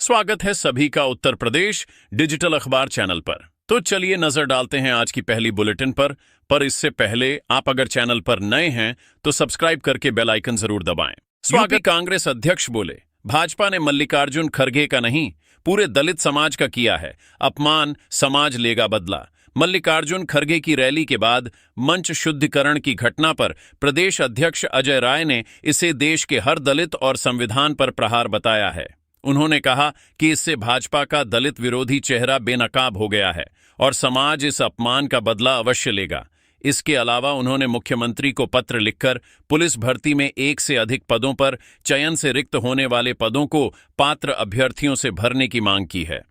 स्वागत है सभी का उत्तर प्रदेश डिजिटल अखबार चैनल पर। तो चलिए नजर डालते हैं आज की पहली बुलेटिन पर इससे पहले आप अगर चैनल पर नए हैं तो सब्सक्राइब करके बेल आइकन जरूर दबाएं। स्वागत। कांग्रेस अध्यक्ष बोले, भाजपा ने मल्लिकार्जुन खड़गे का नहीं पूरे दलित समाज का किया है अपमान, समाज लेगा बदला। मल्लिकार्जुन खड़गे की रैली के बाद मंच शुद्धिकरण की घटना पर प्रदेश अध्यक्ष अजय राय ने इसे देश के हर दलित और संविधान पर प्रहार बताया है। उन्होंने कहा कि इससे भाजपा का दलित विरोधी चेहरा बेनकाब हो गया है और समाज इस अपमान का बदला अवश्य लेगा। इसके अलावा उन्होंने मुख्यमंत्री को पत्र लिखकर पुलिस भर्ती में 1 से अधिक पदों पर चयन से रिक्त होने वाले पदों को पात्र अभ्यर्थियों से भरने की मांग की है।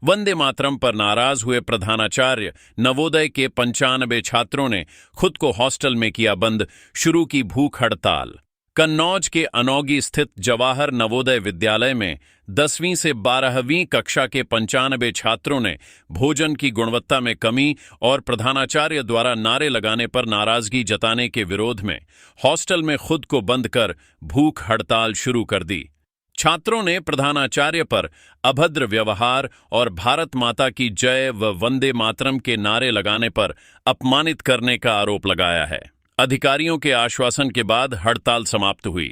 वंदे मातरम पर नाराज हुए प्रधानाचार्य नवोदय के 95 छात्रों ने खुद को हॉस्टल में किया बंद, शुरू की भूख हड़ताल। कन्नौज के अनौगी स्थित जवाहर नवोदय विद्यालय में 10वीं से 12वीं कक्षा के 95 छात्रों ने भोजन की गुणवत्ता में कमी और प्रधानाचार्य द्वारा नारे लगाने पर नाराजगी जताने के विरोध में हॉस्टल में खुद को बंद कर भूख हड़ताल शुरू कर दी। छात्रों ने प्रधानाचार्य पर अभद्र व्यवहार और भारत माता की जय व वंदे मातरम के नारे लगाने पर अपमानित करने का आरोप लगाया है। अधिकारियों के आश्वासन के बाद हड़ताल समाप्त हुई।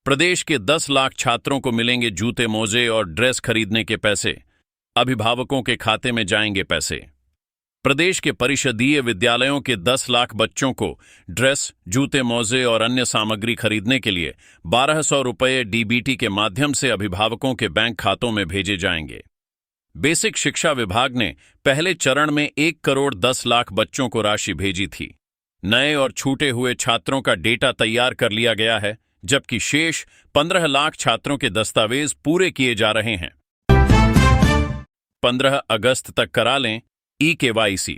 प्रदेश के 10 लाख छात्रों को मिलेंगे जूते, मोजे और ड्रेस खरीदने के पैसे, अभिभावकों के खाते में जाएंगे पैसे। प्रदेश के परिषदीय विद्यालयों के 10 लाख बच्चों को ड्रेस, जूते, मोजे और अन्य सामग्री खरीदने के लिए 1200 रुपये डीबीटी के माध्यम से अभिभावकों के बैंक खातों में भेजे जाएंगे। बेसिक शिक्षा विभाग ने पहले चरण में 1 करोड़ 10 लाख बच्चों को राशि भेजी थी। नए और छूटे हुए छात्रों का डेटा तैयार कर लिया गया है, जबकि शेष 15 लाख छात्रों के दस्तावेज पूरे किए जा रहे हैं। 15 अगस्त तक करा लें ई-केवाईसी।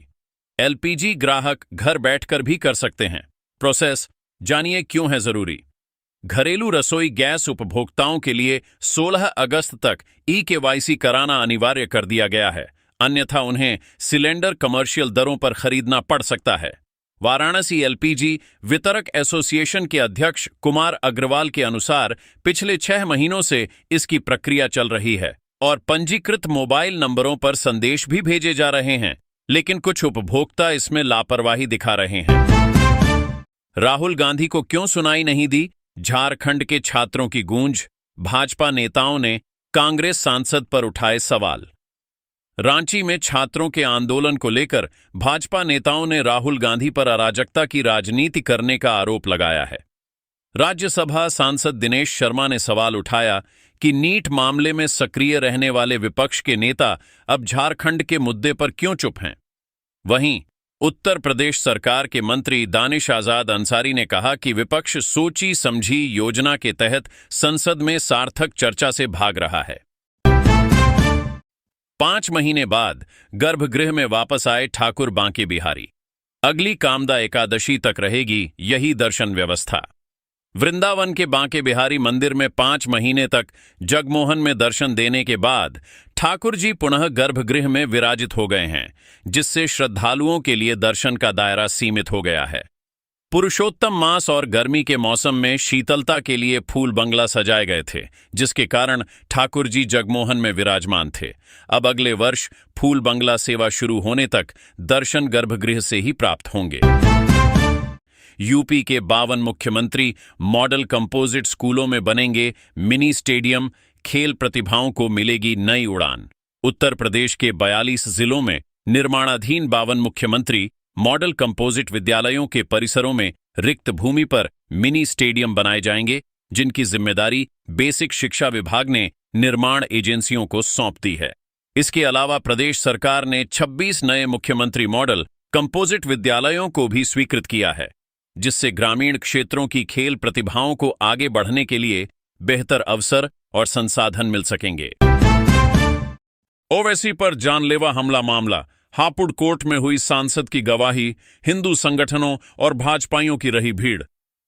एलपीजी ग्राहक घर बैठकर भी कर सकते हैं प्रोसेस, जानिए क्यों है जरूरी। घरेलू रसोई गैस उपभोक्ताओं के लिए 16 अगस्त तक ई-केवाईसी कराना अनिवार्य कर दिया गया है, अन्यथा उन्हें सिलेंडर कमर्शियल दरों पर खरीदना पड़ सकता है। वाराणसी एलपीजी वितरक एसोसिएशन के अध्यक्ष कुमार अग्रवाल के अनुसार पिछले 6 महीनों से इसकी प्रक्रिया चल रही है और पंजीकृत मोबाइल नंबरों पर संदेश भी भेजे जा रहे हैं, लेकिन कुछ उपभोक्ता इसमें लापरवाही दिखा रहे हैं। राहुल गांधी को क्यों सुनाई नहीं दी झारखंड के छात्रों की गूंज, भाजपा नेताओं ने कांग्रेस सांसद पर उठाए सवाल। रांची में छात्रों के आंदोलन को लेकर भाजपा नेताओं ने राहुल गांधी पर अराजकता की राजनीति करने का आरोप लगाया है। राज्यसभा सांसद दिनेश शर्मा ने सवाल उठाया कि नीट मामले में सक्रिय रहने वाले विपक्ष के नेता अब झारखंड के मुद्दे पर क्यों चुप हैं। वहीं उत्तर प्रदेश सरकार के मंत्री दानिश आजाद अंसारी ने कहा कि विपक्ष सोची समझी योजना के तहत संसद में सार्थक चर्चा से भाग रहा है। 5 महीने बाद गर्भगृह में वापस आए ठाकुर बांके बिहारी। अगली कामदा एकादशी तक रहेगी यही दर्शन व्यवस्था। वृंदावन के बांके बिहारी मंदिर में 5 महीने तक जगमोहन में दर्शन देने के बाद ठाकुर जी पुनः गर्भगृह में विराजित हो गए हैं, जिससे श्रद्धालुओं के लिए दर्शन का दायरा सीमित हो गया है। पुरुषोत्तम मास और गर्मी के मौसम में शीतलता के लिए फूल बंगला सजाए गए थे, जिसके कारण ठाकुर जी जगमोहन में विराजमान थे। अब अगले वर्ष फूल बंगला सेवा शुरू होने तक दर्शन गर्भगृह से ही प्राप्त होंगे। यूपी के 52 मुख्यमंत्री मॉडल कंपोजिट स्कूलों में बनेंगे मिनी स्टेडियम, खेल प्रतिभाओं को मिलेगी नई उड़ान। उत्तर प्रदेश के 42 जिलों में निर्माणाधीन 52 मुख्यमंत्री मॉडल कंपोजिट विद्यालयों के परिसरों में रिक्त भूमि पर मिनी स्टेडियम बनाए जाएंगे, जिनकी जिम्मेदारी बेसिक शिक्षा विभाग ने निर्माण एजेंसियों को सौंप दी है। इसके अलावा प्रदेश सरकार ने 26 नए मुख्यमंत्री मॉडल कंपोजिट विद्यालयों को भी स्वीकृत किया है, जिससे ग्रामीण क्षेत्रों की खेल प्रतिभाओं को आगे बढ़ने के लिए बेहतर अवसर और संसाधन मिल सकेंगे। ओवैसी पर जानलेवा हमला मामला, हापुड़ कोर्ट में हुई सांसद की गवाही, हिंदू संगठनों और भाजपाइयों की रही भीड़।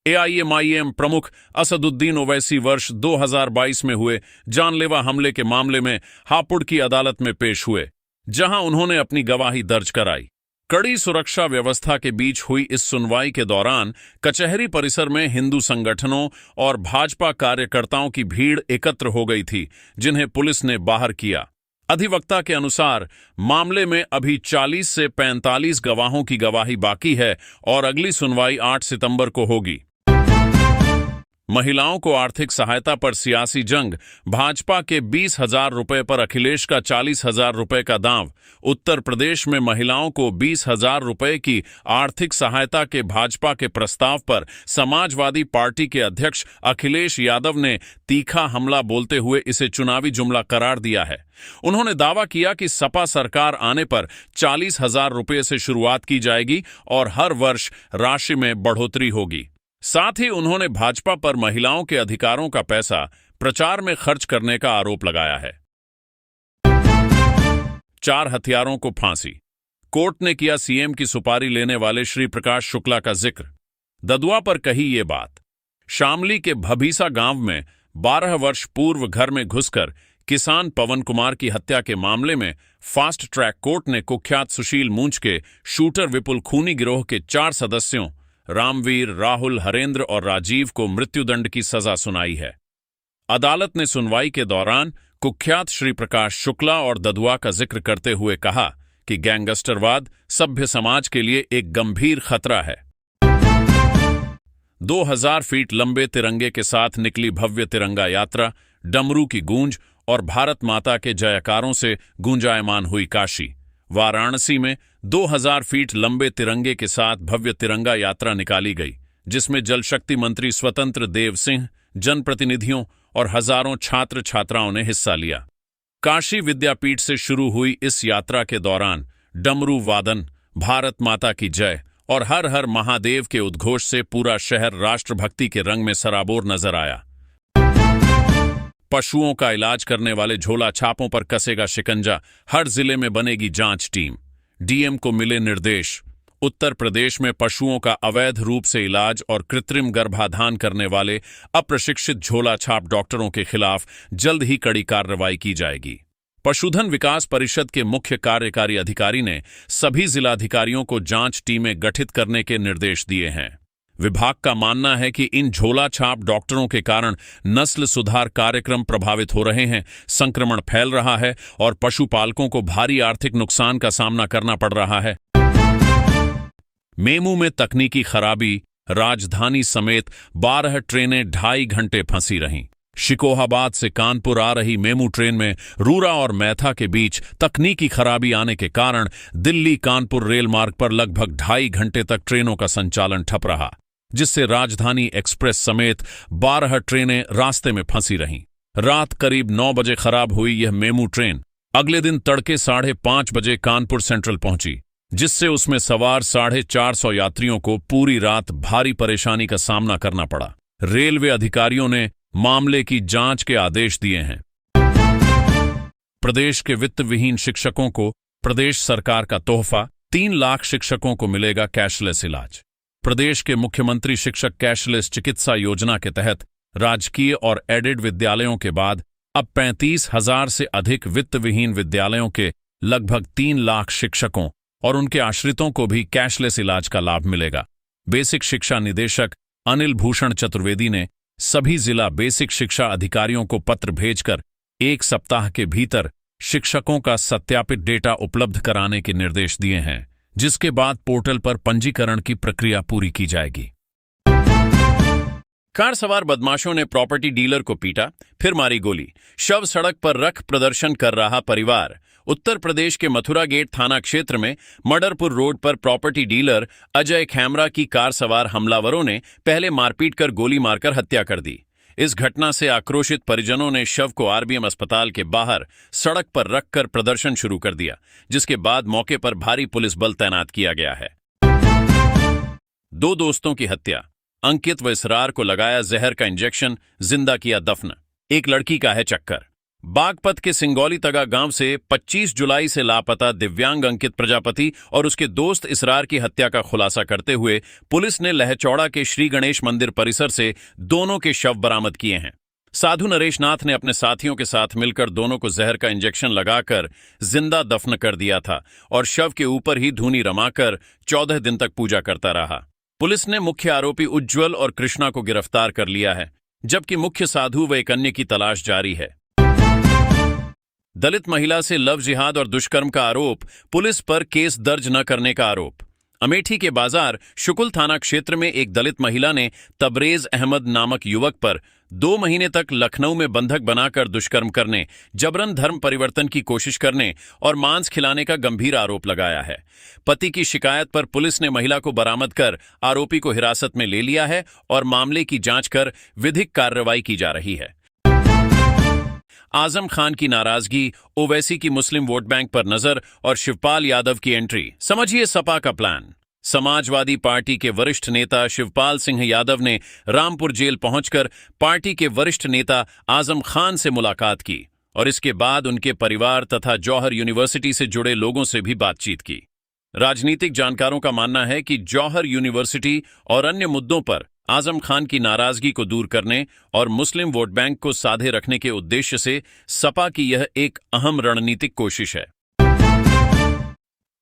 एआईएमआईएम प्रमुख असदुद्दीन ओवैसी वर्ष 2022 में हुए जानलेवा हमले के मामले में हापुड़ की अदालत में पेश हुए, जहां उन्होंने अपनी गवाही दर्ज कराई। कड़ी सुरक्षा व्यवस्था के बीच हुई इस सुनवाई के दौरान कचहरी परिसर में हिंदू संगठनों और भाजपा कार्यकर्ताओं की भीड़ एकत्र हो गई थी, जिन्हें पुलिस ने बाहर किया। अधिवक्ता के अनुसार मामले में अभी 40 से 45 गवाहों की गवाही बाकी है और अगली सुनवाई 8 सितंबर को होगी। महिलाओं को आर्थिक सहायता पर सियासी जंग, भाजपा के 20,000 रुपए पर अखिलेश का 40,000 रुपए का दांव। उत्तर प्रदेश में महिलाओं को 20,000 रुपए की आर्थिक सहायता के भाजपा के प्रस्ताव पर समाजवादी पार्टी के अध्यक्ष अखिलेश यादव ने तीखा हमला बोलते हुए इसे चुनावी जुमला करार दिया है। उन्होंने दावा किया कि सपा सरकार आने पर 40,000 रुपए से शुरुआत की जाएगी और हर वर्ष राशि में बढ़ोतरी होगी। साथ ही उन्होंने भाजपा पर महिलाओं के अधिकारों का पैसा प्रचार में खर्च करने का आरोप लगाया है। 4 हत्यारों को फांसी। कोर्ट ने किया सीएम की सुपारी लेने वाले श्री प्रकाश शुक्ला का जिक्र। ददुआ पर कही ये बात। शामली के भभीसा गांव में 12 वर्ष पूर्व घर में घुसकर किसान पवन कुमार की हत्या के मामले में फास्ट ट्रैक कोर्ट ने कुख्यात सुशील मूंछ के शूटर विपुल खूनी गिरोह के 4 सदस्यों रामवीर, राहुल, हरेंद्र और राजीव को मृत्युदंड की सजा सुनाई है। अदालत ने सुनवाई के दौरान कुख्यात श्री प्रकाश शुक्ला और ददुआ का जिक्र करते हुए कहा कि गैंगस्टरवाद सभ्य समाज के लिए एक गंभीर खतरा है। 2000 फीट लंबे तिरंगे के साथ निकली भव्य तिरंगा यात्रा, डमरू की गूंज और भारत माता के जयकारों से गूंजायमान हुई काशी। वाराणसी में 2000 फीट लंबे तिरंगे के साथ भव्य तिरंगा यात्रा निकाली गई, जिसमें जल शक्ति मंत्री स्वतंत्र देव सिंह, जनप्रतिनिधियों और हजारों छात्र छात्राओं ने हिस्सा लिया। काशी विद्यापीठ से शुरू हुई इस यात्रा के दौरान डमरू वादन, भारत माता की जय और हर हर महादेव के उद्घोष से पूरा शहर राष्ट्रभक्ति के रंग में सराबोर नजर आया। पशुओं का इलाज करने वाले झोला छापों पर कसेगा शिकंजा, हर जिले में बनेगी जांच टीम। डीएम को मिले निर्देश। उत्तर प्रदेश में पशुओं का अवैध रूप से इलाज और कृत्रिम गर्भाधान करने वाले अप्रशिक्षित झोला छाप डॉक्टरों के खिलाफ जल्द ही कड़ी कार्रवाई की जाएगी। पशुधन विकास परिषद के मुख्य कार्यकारी अधिकारी ने सभी जिलाधिकारियों को जांच टीमें गठित करने के निर्देश दिए हैं। विभाग का मानना है कि इन झोला छाप डॉक्टरों के कारण नस्ल सुधार कार्यक्रम प्रभावित हो रहे हैं, संक्रमण फैल रहा है और पशुपालकों को भारी आर्थिक नुकसान का सामना करना पड़ रहा है। मेमू में तकनीकी खराबी, राजधानी समेत 12 ट्रेनें 2.5 घंटे फंसी रहीं। शिकोहाबाद से कानपुर आ रही मेमू ट्रेन में रूरा और मैथा के बीच तकनीकी खराबी आने के कारण दिल्ली कानपुर रेल मार्ग पर लगभग 2.5 घंटे तक ट्रेनों का संचालन ठप रहा, जिससे राजधानी एक्सप्रेस समेत 12 ट्रेनें रास्ते में फंसी रहीं। रात करीब 9 बजे खराब हुई यह मेमू ट्रेन अगले दिन तड़के 5:30 बजे कानपुर सेंट्रल पहुंची, जिससे उसमें सवार 450 यात्रियों को पूरी रात भारी परेशानी का सामना करना पड़ा। रेलवे अधिकारियों ने मामले की जांच के आदेश दिए हैं। प्रदेश के वित्त विहीन शिक्षकों को प्रदेश सरकार का तोहफा, 3 लाख शिक्षकों को मिलेगा कैशलेस इलाज। प्रदेश के मुख्यमंत्री शिक्षक कैशलेस चिकित्सा योजना के तहत राजकीय और एडेड विद्यालयों के बाद अब 35,000 से अधिक वित्त विहीन विद्यालयों के लगभग 3 लाख शिक्षकों और उनके आश्रितों को भी कैशलेस इलाज का लाभ मिलेगा। बेसिक शिक्षा निदेशक अनिल भूषण चतुर्वेदी ने सभी जिला बेसिक शिक्षा अधिकारियों को पत्र भेजकर 1 सप्ताह के भीतर शिक्षकों का सत्यापित डेटा उपलब्ध कराने के निर्देश दिए हैं, जिसके बाद पोर्टल पर पंजीकरण की प्रक्रिया पूरी की जाएगी। कार सवार बदमाशों ने प्रॉपर्टी डीलर को पीटा, फिर मारी गोली। शव सड़क पर रख प्रदर्शन कर रहा परिवार। उत्तर प्रदेश के मथुरा गेट थाना क्षेत्र में मडरपुर रोड पर प्रॉपर्टी डीलर अजय खैमरा की कार सवार हमलावरों ने पहले मारपीट कर गोली मारकर हत्या कर दी। इस घटना से आक्रोशित परिजनों ने शव को आरबीएम अस्पताल के बाहर सड़क पर रखकर प्रदर्शन शुरू कर दिया, जिसके बाद मौके पर भारी पुलिस बल तैनात किया गया है। 2 दोस्तों की हत्या, अंकित व इसरार को लगाया जहर का इंजेक्शन, जिंदा किया दफन। एक लड़की का है चक्कर। बागपत के सिंगौली तगा गांव से 25 जुलाई से लापता दिव्यांग अंकित प्रजापति और उसके दोस्त इसरार की हत्या का खुलासा करते हुए पुलिस ने लहचौड़ा के श्री गणेश मंदिर परिसर से दोनों के शव बरामद किए हैं। साधु नरेश नाथ ने अपने साथियों के साथ मिलकर दोनों को जहर का इंजेक्शन लगाकर जिंदा दफन कर दिया था और शव के ऊपर ही धूनी रमाकर 14 दिन तक पूजा करता रहा। पुलिस ने मुख्य आरोपी उज्ज्वल और कृष्णा को गिरफ्तार कर लिया है, जबकि मुख्य साधु व एक अन्य की तलाश जारी है। दलित महिला से लव जिहाद और दुष्कर्म का आरोप, पुलिस पर केस दर्ज न करने का आरोप। अमेठी के बाजार शुकुल थाना क्षेत्र में एक दलित महिला ने तबरेज अहमद नामक युवक पर 2 महीने तक लखनऊ में बंधक बनाकर दुष्कर्म करने, जबरन धर्म परिवर्तन की कोशिश करने और मांस खिलाने का गंभीर आरोप लगाया है। पति की शिकायत पर पुलिस ने महिला को बरामद कर आरोपी को हिरासत में ले लिया है और मामले की जांच कर विधिक कार्रवाई की जा रही है। आजम खान की नाराजगी, ओवैसी की मुस्लिम वोट बैंक पर नजर और शिवपाल यादव की एंट्री। समझिए सपा का प्लान। समाजवादी पार्टी के वरिष्ठ नेता शिवपाल सिंह यादव ने रामपुर जेल पहुंचकर पार्टी के वरिष्ठ नेता आजम खान से मुलाकात की और इसके बाद उनके परिवार तथा जौहर यूनिवर्सिटी से जुड़े लोगों से भी बातचीत की। राजनीतिक जानकारों का मानना है कि जौहर यूनिवर्सिटी और अन्य मुद्दों पर आजम खान की नाराजगी को दूर करने और मुस्लिम वोट बैंक को साधे रखने के उद्देश्य से सपा की यह एक अहम रणनीतिक कोशिश है।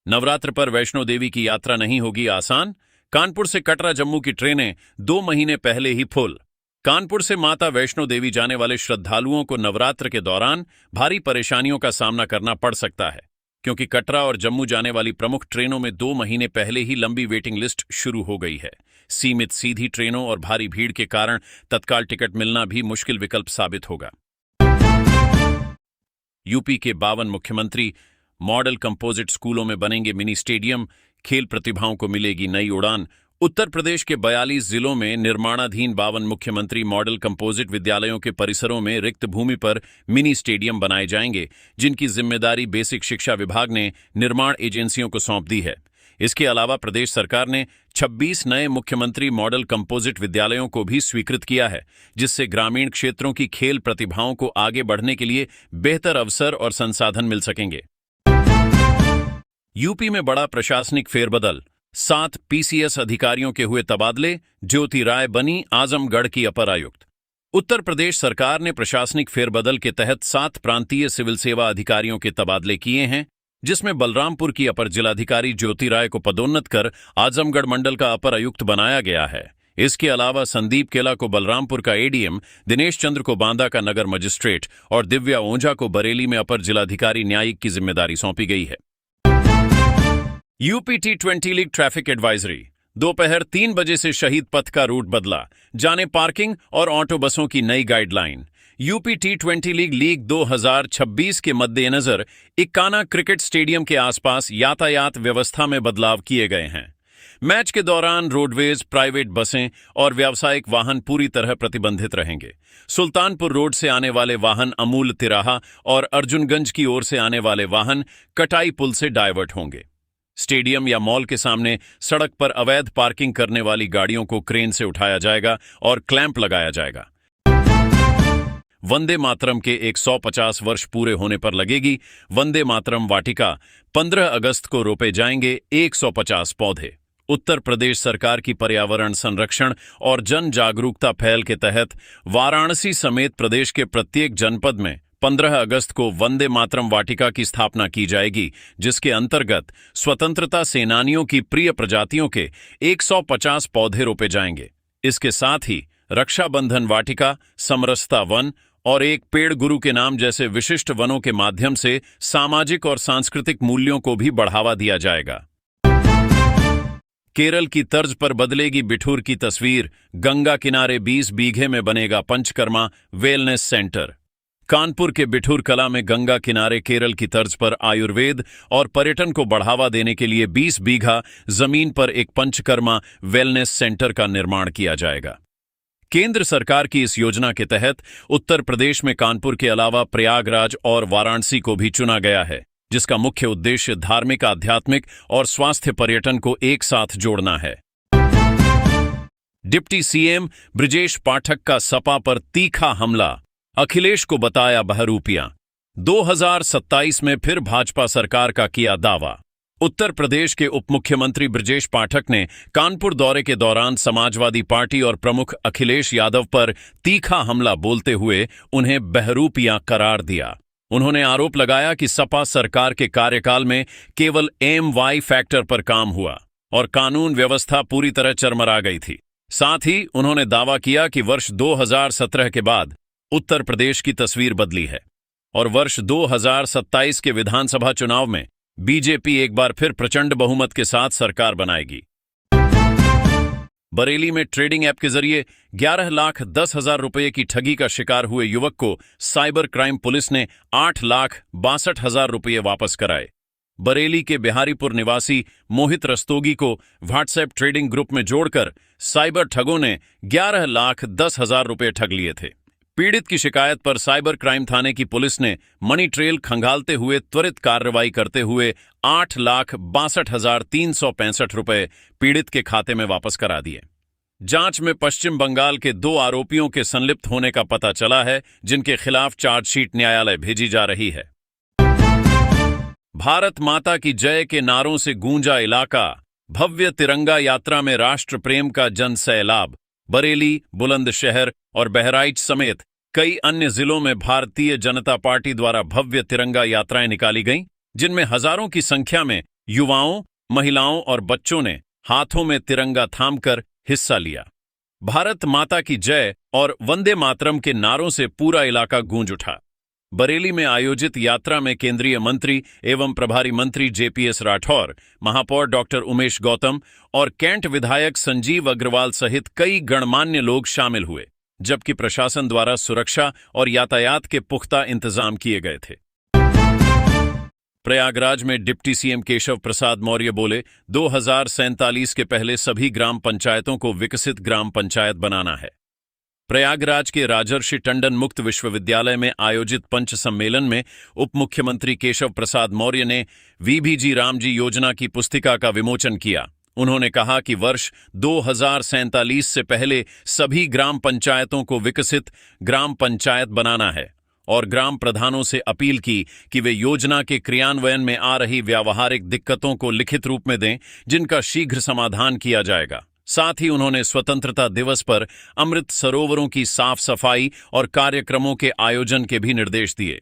नवरात्र पर वैष्णो देवी की यात्रा नहीं होगी आसान। कानपुर से कटरा जम्मू की ट्रेनें 2 महीने पहले ही फुल। कानपुर से माता वैष्णो देवी जाने वाले श्रद्धालुओं को नवरात्र के दौरान भारी परेशानियों का सामना करना पड़ सकता है, क्योंकि कटरा और जम्मू जाने वाली प्रमुख ट्रेनों में 2 महीने पहले ही लंबी वेटिंग लिस्ट शुरू हो गई है। सीमित सीधी ट्रेनों और भारी भीड़ के कारण तत्काल टिकट मिलना भी मुश्किल विकल्प साबित होगा। यूपी के 52 मुख्यमंत्री मॉडल कंपोजिट स्कूलों में बनेंगे मिनी स्टेडियम, खेल प्रतिभाओं को मिलेगी नई उड़ान। उत्तर प्रदेश के 42 जिलों में निर्माणाधीन 52 मुख्यमंत्री मॉडल कंपोजिट विद्यालयों के परिसरों में रिक्त भूमि पर मिनी स्टेडियम बनाए जाएंगे, जिनकी जिम्मेदारी बेसिक शिक्षा विभाग ने निर्माण एजेंसियों को सौंप दी है। इसके अलावा प्रदेश सरकार ने 26 नए मुख्यमंत्री मॉडल कंपोजिट विद्यालयों को भी स्वीकृत किया है, जिससे ग्रामीण क्षेत्रों की खेल प्रतिभाओं को आगे बढ़ने के लिए बेहतर अवसर और संसाधन मिल सकेंगे। यूपी में बड़ा प्रशासनिक फेरबदल, 7 पीसीएस अधिकारियों के हुए तबादले। ज्योति राय बनी आजमगढ़ की अपर आयुक्त। उत्तर प्रदेश सरकार ने प्रशासनिक फेरबदल के तहत 7 प्रांतीय सिविल सेवा अधिकारियों के तबादले किए हैं, जिसमें बलरामपुर की अपर जिलाधिकारी ज्योति राय को पदोन्नत कर आजमगढ़ मंडल का अपर आयुक्त बनाया गया है। इसके अलावा संदीप केला को बलरामपुर का एडीएम, दिनेश चंद्र को बांदा का नगर मजिस्ट्रेट और दिव्या ओझा को बरेली में अपर जिलाधिकारी न्यायिक की जिम्मेदारी सौंपी गई है। UP T20 league traffic advisory. दोपहर 3 बजे से शहीद पथ का रूट बदला, जाने पार्किंग और ऑटो बसों की नई गाइडलाइन। यूपी T20 लीग 2026 के मद्देनजर इक्काना क्रिकेट स्टेडियम के आसपास यातायात व्यवस्था में बदलाव किए गए हैं। मैच के दौरान रोडवेज, प्राइवेट बसें और व्यावसायिक वाहन पूरी तरह प्रतिबंधित रहेंगे। सुल्तानपुर रोड से आने वाले वाहन अमूल तिराहा और अर्जुनगंज की ओर से आने वाले वाहन कटाई पुल से डायवर्ट होंगे। स्टेडियम या मॉल के सामने सड़क पर अवैध पार्किंग करने वाली गाड़ियों को क्रेन से उठाया जाएगा और क्लैंप लगाया जाएगा। वंदे मातरम के 150 वर्ष पूरे होने पर लगेगी वंदे मातरम वाटिका। 15 अगस्त को रोपे जाएंगे 150 पौधे। उत्तर प्रदेश सरकार की पर्यावरण संरक्षण और जन जागरूकता पहल के तहत वाराणसी समेत प्रदेश के प्रत्येक जनपद में 15 अगस्त को वंदे मातरम वाटिका की स्थापना की जाएगी, जिसके अंतर्गत स्वतंत्रता सेनानियों की प्रिय प्रजातियों के 150 पौधे रोपे जाएंगे। इसके साथ ही रक्षाबंधन वाटिका, समरसता वन और एक पेड़ गुरु के नाम जैसे विशिष्ट वनों के माध्यम से सामाजिक और सांस्कृतिक मूल्यों को भी बढ़ावा दिया जाएगा। केरल की तर्ज पर बदलेगी बिठूर की तस्वीर। गंगा किनारे 20 बीघे में बनेगा पंचकर्मा वेलनेस सेंटर। कानपुर के बिठूर कला में गंगा किनारे केरल की तर्ज पर आयुर्वेद और पर्यटन को बढ़ावा देने के लिए 20 बीघा जमीन पर एक पंचकर्मा वेलनेस सेंटर का निर्माण किया जाएगा। केंद्र सरकार की इस योजना के तहत उत्तर प्रदेश में कानपुर के अलावा प्रयागराज और वाराणसी को भी चुना गया है, जिसका मुख्य उद्देश्य धार्मिक, आध्यात्मिक और स्वास्थ्य पर्यटन को एक साथ जोड़ना है। डिप्टी सीएम ब्रिजेश पाठक का सपा पर तीखा हमला, अखिलेश को बताया बहरूपियां। 2027 में फिर भाजपा सरकार का किया दावा। उत्तर प्रदेश के उप मुख्यमंत्री बृजेश पाठक ने कानपुर दौरे के दौरान समाजवादी पार्टी और प्रमुख अखिलेश यादव पर तीखा हमला बोलते हुए उन्हें बहरूपियां करार दिया। उन्होंने आरोप लगाया कि सपा सरकार के कार्यकाल में केवल MY फैक्टर पर काम हुआ और कानून व्यवस्था पूरी तरह चरमरा गई थी। साथ ही उन्होंने दावा किया कि वर्ष 2017 के बाद उत्तर प्रदेश की तस्वीर बदली है और वर्ष 2027 के विधानसभा चुनाव में बीजेपी एक बार फिर प्रचंड बहुमत के साथ सरकार बनाएगी। बरेली में ट्रेडिंग ऐप के जरिए 11,10,000 रुपये की ठगी का शिकार हुए युवक को साइबर क्राइम पुलिस ने 8,62,000 रुपये वापस कराए। बरेली के बिहारीपुर निवासी मोहित रस्तोगी को व्हाट्सएप ट्रेडिंग ग्रुप में जोड़कर साइबर ठगों ने 11,10,000 रुपये ठग लिए थे। पीड़ित की शिकायत पर साइबर क्राइम थाने की पुलिस ने मनी ट्रेल खंगालते हुए त्वरित कार्रवाई करते हुए 8,62,365 रुपये पीड़ित के खाते में वापस करा दिए। जांच में पश्चिम बंगाल के 2 आरोपियों के संलिप्त होने का पता चला है, जिनके खिलाफ चार्जशीट न्यायालय भेजी जा रही है। भारत माता की जय के नारों से गूंजा इलाका, भव्य तिरंगा यात्रा में राष्ट्र प्रेम का जन सैलाब। बरेली, बुलंदशहर और बहराइच समेत कई अन्य जिलों में भारतीय जनता पार्टी द्वारा भव्य तिरंगा यात्राएं निकाली गईं, जिनमें हजारों की संख्या में युवाओं, महिलाओं और बच्चों ने हाथों में तिरंगा थामकर हिस्सा लिया। भारत माता की जय और वंदे मातरम के नारों से पूरा इलाका गूंज उठा। बरेली में आयोजित यात्रा में केंद्रीय मंत्री एवं प्रभारी मंत्री JPS राठौर, महापौर डॉक्टर उमेश गौतम और कैंट विधायक संजीव अग्रवाल सहित कई गणमान्य लोग शामिल हुए, जबकि प्रशासन द्वारा सुरक्षा और यातायात के पुख्ता इंतजाम किए गए थे। प्रयागराज में डिप्टी सीएम केशव प्रसाद मौर्य बोले, 2047 के पहले सभी ग्राम पंचायतों को विकसित ग्राम पंचायत बनाना है। प्रयागराज के राजर्षि टंडन मुक्त विश्वविद्यालय में आयोजित पंच सम्मेलन में उप मुख्यमंत्री केशव प्रसाद मौर्य ने VBG रामजी योजना की पुस्तिका का विमोचन किया। उन्होंने कहा कि वर्ष 2047 से पहले सभी ग्राम पंचायतों को विकसित ग्राम पंचायत बनाना है और ग्राम प्रधानों से अपील की कि वे योजना के क्रियान्वयन में आ रही व्यावहारिक दिक्कतों को लिखित रूप में दें, जिनका शीघ्र समाधान किया जाएगा। साथ ही उन्होंने स्वतंत्रता दिवस पर अमृत सरोवरों की साफ सफाई और कार्यक्रमों के आयोजन के भी निर्देश दिए।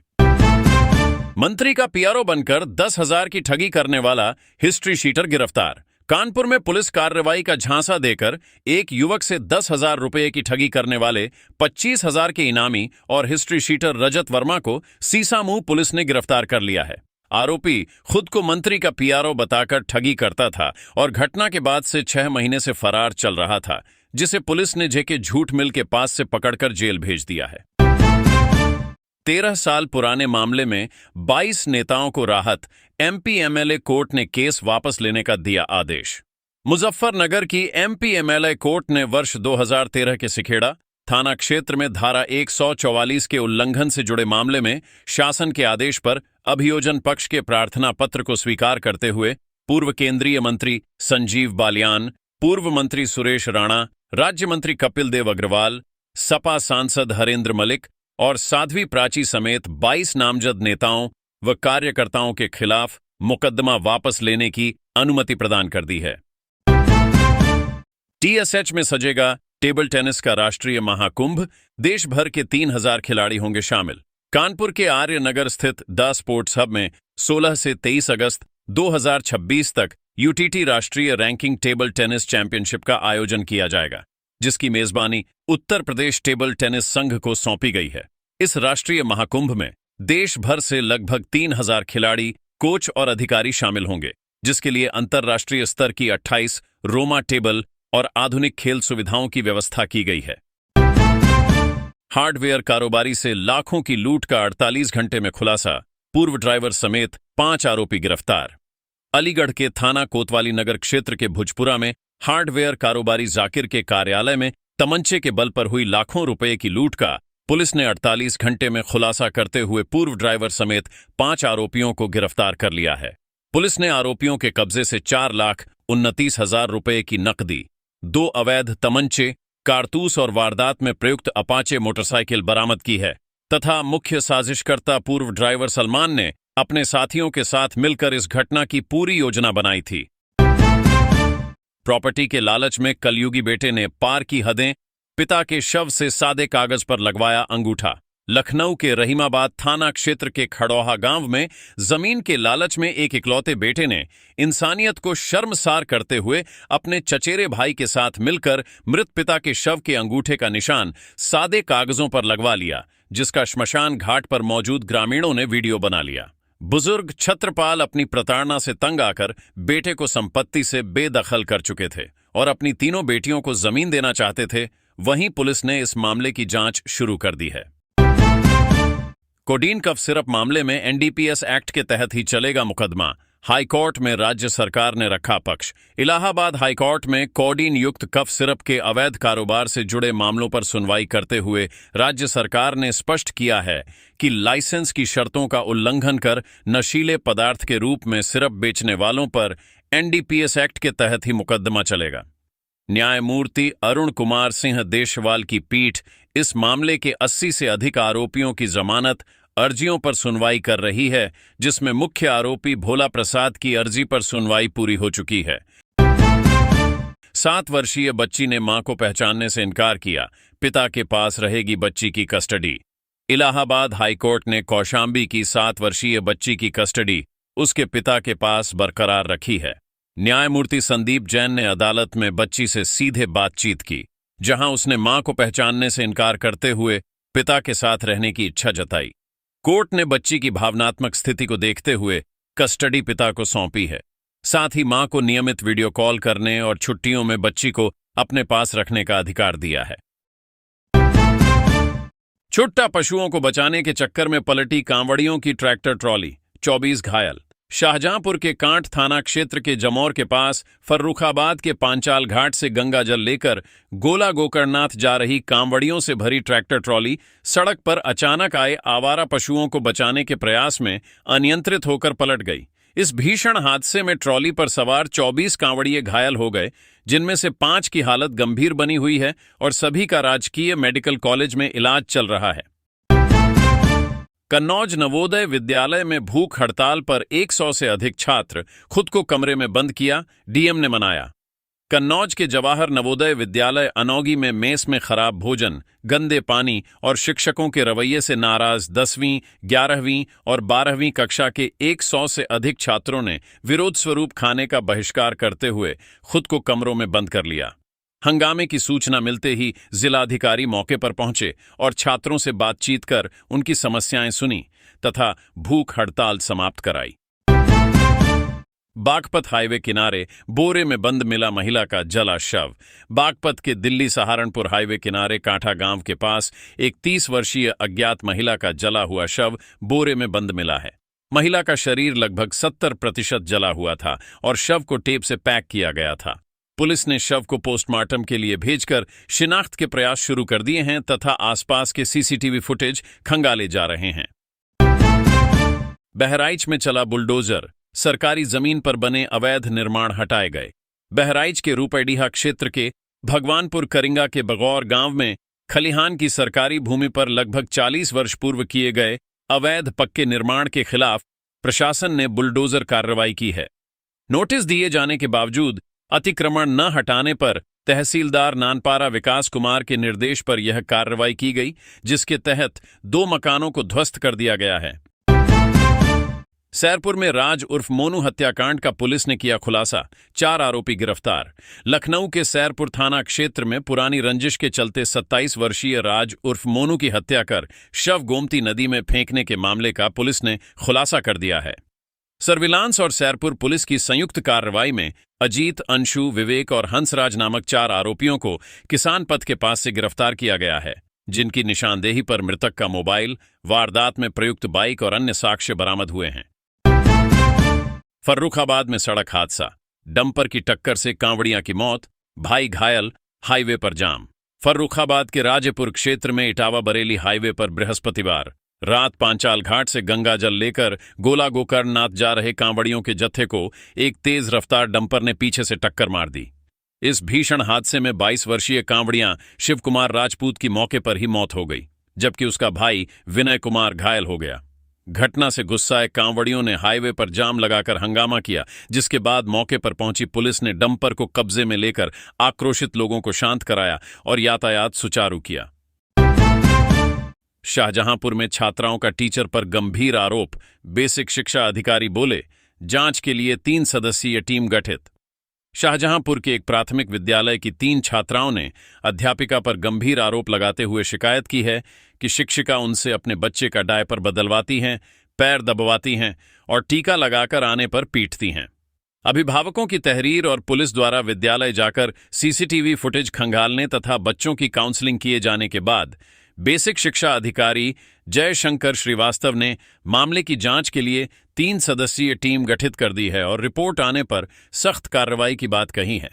मंत्री का PRO बनकर 10,000 की ठगी करने वाला हिस्ट्री शीटर गिरफ्तार। कानपुर में पुलिस कार्रवाई का झांसा देकर एक युवक से 10,000 रुपये की ठगी करने वाले 25,000 के इनामी और हिस्ट्री शीटर रजत वर्मा को सीसामुंह पुलिस ने गिरफ्तार कर लिया है। आरोपी खुद को मंत्री का PRO बताकर ठगी करता था और घटना के बाद से 6 महीने से फरार चल रहा था, जिसे पुलिस ने जेके झूठ मिल के पास से पकड़कर जेल भेज दिया है। 13 साल पुराने मामले में 22 नेताओं को राहत, MP MLA कोर्ट ने केस वापस लेने का दिया आदेश। मुजफ्फरनगर की MP MLA कोर्ट ने वर्ष 2013 के सिखेड़ा थाना क्षेत्र में धारा 144 के उल्लंघन से जुड़े मामले में शासन के आदेश पर अभियोजन पक्ष के प्रार्थना पत्र को स्वीकार करते हुए पूर्व केंद्रीय मंत्री संजीव बालियान, पूर्व मंत्री सुरेश राणा, राज्य मंत्री कपिल देव अग्रवाल, सपा सांसद हरेंद्र मलिक और साध्वी प्राची समेत 22 नामजद नेताओं व कार्यकर्ताओं के खिलाफ मुकदमा वापस लेने की अनुमति प्रदान कर दी है। TSH में सजेगा टेबल टेनिस का राष्ट्रीय महाकुंभ, देश भर के 3,000 खिलाड़ी होंगे शामिल। कानपुर के आर्य नगर स्थित द स्पोर्ट्स हब में 16 से 23 अगस्त 2026 तक UTT राष्ट्रीय रैंकिंग टेबल टेनिस चैंपियनशिप का आयोजन किया जाएगा, जिसकी मेजबानी उत्तर प्रदेश टेबल टेनिस संघ को सौंपी गई है। इस राष्ट्रीय महाकुंभ में देश भर से लगभग 3,000 खिलाड़ी, कोच और अधिकारी शामिल होंगे, जिसके लिए अंतर्राष्ट्रीय स्तर की 28 रोमा टेबल और आधुनिक खेल सुविधाओं की व्यवस्था की गई है। हार्डवेयर कारोबारी से लाखों की लूट का 48 घंटे में खुलासा, पूर्व ड्राइवर समेत 5 आरोपी गिरफ्तार। अलीगढ़ के थाना कोतवाली नगर क्षेत्र के भुजपुरा में हार्डवेयर कारोबारी जाकिर के कार्यालय में तमंचे के बल पर हुई लाखों रुपए की लूट का पुलिस ने 48 घंटे में खुलासा करते हुए पूर्व ड्राइवर समेत 5 आरोपियों को गिरफ्तार कर लिया है। पुलिस ने आरोपियों के कब्जे से 4,29,000 रुपए की नकदी, 2 अवैध तमंचे, कारतूस और वारदात में प्रयुक्त अपाचे मोटरसाइकिल बरामद की है तथा मुख्य साजिशकर्ता पूर्व ड्राइवर सलमान ने अपने साथियों के साथ मिलकर इस घटना की पूरी योजना बनाई थी। प्रॉपर्टी के लालच में कलयुगी बेटे ने पार की हदें, पिता के शव से सादे कागज पर लगवाया अंगूठा। लखनऊ के रहीमाबाद थाना क्षेत्र के खड़ौहा गांव में जमीन के लालच में एक इकलौते बेटे ने इंसानियत को शर्मसार करते हुए अपने चचेरे भाई के साथ मिलकर मृत पिता के शव के अंगूठे का निशान सादे कागजों पर लगवा लिया, जिसका श्मशान घाट पर मौजूद ग्रामीणों ने वीडियो बना लिया। बुजुर्ग छत्रपाल अपनी प्रताड़ना से तंग आकर बेटे को संपत्ति से बेदखल कर चुके थे और अपनी तीनों बेटियों को जमीन देना चाहते थे। वहीं पुलिस ने इस मामले की जांच शुरू कर दी है। कोडीन कफ सिरप मामले में एनडीपीएस एक्ट के तहत ही चलेगा मुकदमा। हाईकोर्ट में राज्य सरकार ने रखा पक्ष। इलाहाबाद हाईकोर्ट में कोडीन युक्त कफ सिरप के अवैध कारोबार से जुड़े मामलों पर सुनवाई करते हुए राज्य सरकार ने स्पष्ट किया है कि लाइसेंस की शर्तों का उल्लंघन कर नशीले पदार्थ के रूप में सिरप बेचने वालों पर एनडीपीएस एक्ट के तहत ही मुकदमा चलेगा। न्यायमूर्ति अरुण कुमार सिंह देशवाल की पीठ इस मामले के 80 से अधिक आरोपियों की जमानत अर्जियों पर सुनवाई कर रही है, जिसमें मुख्य आरोपी भोला प्रसाद की अर्जी पर सुनवाई पूरी हो चुकी है। 7 वर्षीय बच्ची ने मां को पहचानने से इनकार किया, पिता के पास रहेगी बच्ची की कस्टडी। इलाहाबाद हाईकोर्ट ने कौशांबी की 7 वर्षीय बच्ची की कस्टडी उसके पिता के पास बरकरार रखी है। न्यायमूर्ति संदीप जैन ने अदालत में बच्ची से सीधे बातचीत की, जहां उसने मां को पहचानने से इनकार करते हुए पिता के साथ रहने की इच्छा जताई। कोर्ट ने बच्ची की भावनात्मक स्थिति को देखते हुए कस्टडी पिता को सौंपी है। साथ ही मां को नियमित वीडियो कॉल करने और छुट्टियों में बच्ची को अपने पास रखने का अधिकार दिया है। छुट्टा पशुओं को बचाने के चक्कर में पलटी कांवड़ियों की ट्रैक्टर ट्रॉली, 24 घायल। शाहजहांपुर के कांट थाना क्षेत्र के जमौर के पास फर्रुखाबाद के पांचाल घाट से गंगा जल लेकर गोला गोकर्णनाथ जा रही कांवड़ियों से भरी ट्रैक्टर ट्रॉली सड़क पर अचानक आए आवारा पशुओं को बचाने के प्रयास में अनियंत्रित होकर पलट गई। इस भीषण हादसे में ट्रॉली पर सवार 24 कांवड़िये घायल हो गए, जिनमें से 5 की हालत गंभीर बनी हुई है और सभी का राजकीय मेडिकल कॉलेज में इलाज चल रहा है। कन्नौज नवोदय विद्यालय में भूख हड़ताल पर 100 से अधिक छात्र खुद को कमरे में बंद किया, डीएम ने मनाया। कन्नौज के जवाहर नवोदय विद्यालय अनौगी में मेस में खराब भोजन, गंदे पानी और शिक्षकों के रवैये से नाराज 10वीं, 11वीं और 12वीं कक्षा के 100 से अधिक छात्रों ने विरोध स्वरूप खाने का बहिष्कार करते हुए खुद को कमरों में बंद कर लिया। हंगामे की सूचना मिलते ही जिलाधिकारी मौके पर पहुंचे और छात्रों से बातचीत कर उनकी समस्याएं सुनी तथा भूख हड़ताल समाप्त कराई। बागपत हाईवे किनारे बोरे में बंद मिला महिला का जला शव। बागपत के दिल्ली सहारनपुर हाईवे किनारे कांठा गांव के पास एक 30 वर्षीय अज्ञात महिला का जला हुआ शव बोरे में बंद मिला है। महिला का शरीर लगभग 70% जला हुआ था और शव को टेप से पैक किया गया था। पुलिस ने शव को पोस्टमार्टम के लिए भेजकर शिनाख्त के प्रयास शुरू कर दिए हैं तथा आसपास के सीसीटीवी फुटेज खंगाले जा रहे हैं। बहराइच में चला बुलडोजर, सरकारी जमीन पर बने अवैध निर्माण हटाए गए। बहराइच के रूपैडीहा क्षेत्र के भगवानपुर करिंगा के बगौर गांव में खलिहान की सरकारी भूमि पर लगभग 40 वर्ष पूर्व किए गए अवैध पक्के निर्माण के खिलाफ प्रशासन ने बुलडोजर कार्रवाई की है। नोटिस दिए जाने के बावजूद अतिक्रमण न हटाने पर तहसीलदार नानपारा विकास कुमार के निर्देश पर यह कार्रवाई की गई, जिसके तहत 2 मकानों को ध्वस्त कर दिया गया है। सैरपुर में राज उर्फ मोनू हत्याकांड का पुलिस ने किया खुलासा, 4 आरोपी गिरफ्तार। लखनऊ के सैरपुर थाना क्षेत्र में पुरानी रंजिश के चलते 27 वर्षीय राज उर्फ मोनू की हत्या कर शव गोमती नदी में फेंकने के मामले का पुलिस ने खुलासा कर दिया है। सर्विलांस और सैरपुर पुलिस की संयुक्त कार्रवाई में अजीत, अंशु, विवेक और हंसराज नामक 4 आरोपियों को किसान पथ के पास से गिरफ्तार किया गया है, जिनकी निशानदेही पर मृतक का मोबाइल, वारदात में प्रयुक्त बाइक और अन्य साक्ष्य बरामद हुए हैं। फर्रुखाबाद में सड़क हादसा, डंपर की टक्कर से कांवड़िया की मौत, भाई घायल, हाईवे पर जाम। फर्रुखाबाद के राजेपुर क्षेत्र में इटावा बरेली हाईवे पर बृहस्पतिवार रात पांचाल घाट से गंगा जल लेकर गोला गोकर्णनाथ जा रहे कांवड़ियों के जत्थे को एक तेज रफ्तार डंपर ने पीछे से टक्कर मार दी। इस भीषण हादसे में 22 वर्षीय कांवड़िया शिव कुमार राजपूत की मौके पर ही मौत हो गई, जबकि उसका भाई विनय कुमार घायल हो गया। घटना से गुस्साए कांवड़ियों ने हाईवे पर जाम लगाकर हंगामा किया, जिसके बाद मौके पर पहुंची पुलिस ने डंपर को कब्जे में लेकर आक्रोशित लोगों को शांत कराया और यातायात सुचारू किया। शाहजहांपुर में छात्राओं का टीचर पर गंभीर आरोप, बेसिक शिक्षा अधिकारी बोले, जांच के लिए 3 सदस्यीय टीम गठित। शाहजहांपुर के एक प्राथमिक विद्यालय की 3 छात्राओं ने अध्यापिका पर गंभीर आरोप लगाते हुए शिकायत की है कि शिक्षिका उनसे अपने बच्चे का डायपर बदलवाती हैं, पैर दबवाती हैं और टीका लगाकर आने पर पीटती हैं। अभिभावकों की तहरीर और पुलिस द्वारा विद्यालय जाकर सीसीटीवी फुटेज खंगालने तथा बच्चों की काउंसलिंग किए जाने के बाद बेसिक शिक्षा अधिकारी जयशंकर श्रीवास्तव ने मामले की जांच के लिए 3 सदस्यीय टीम गठित कर दी है और रिपोर्ट आने पर सख्त कार्रवाई की बात कही है।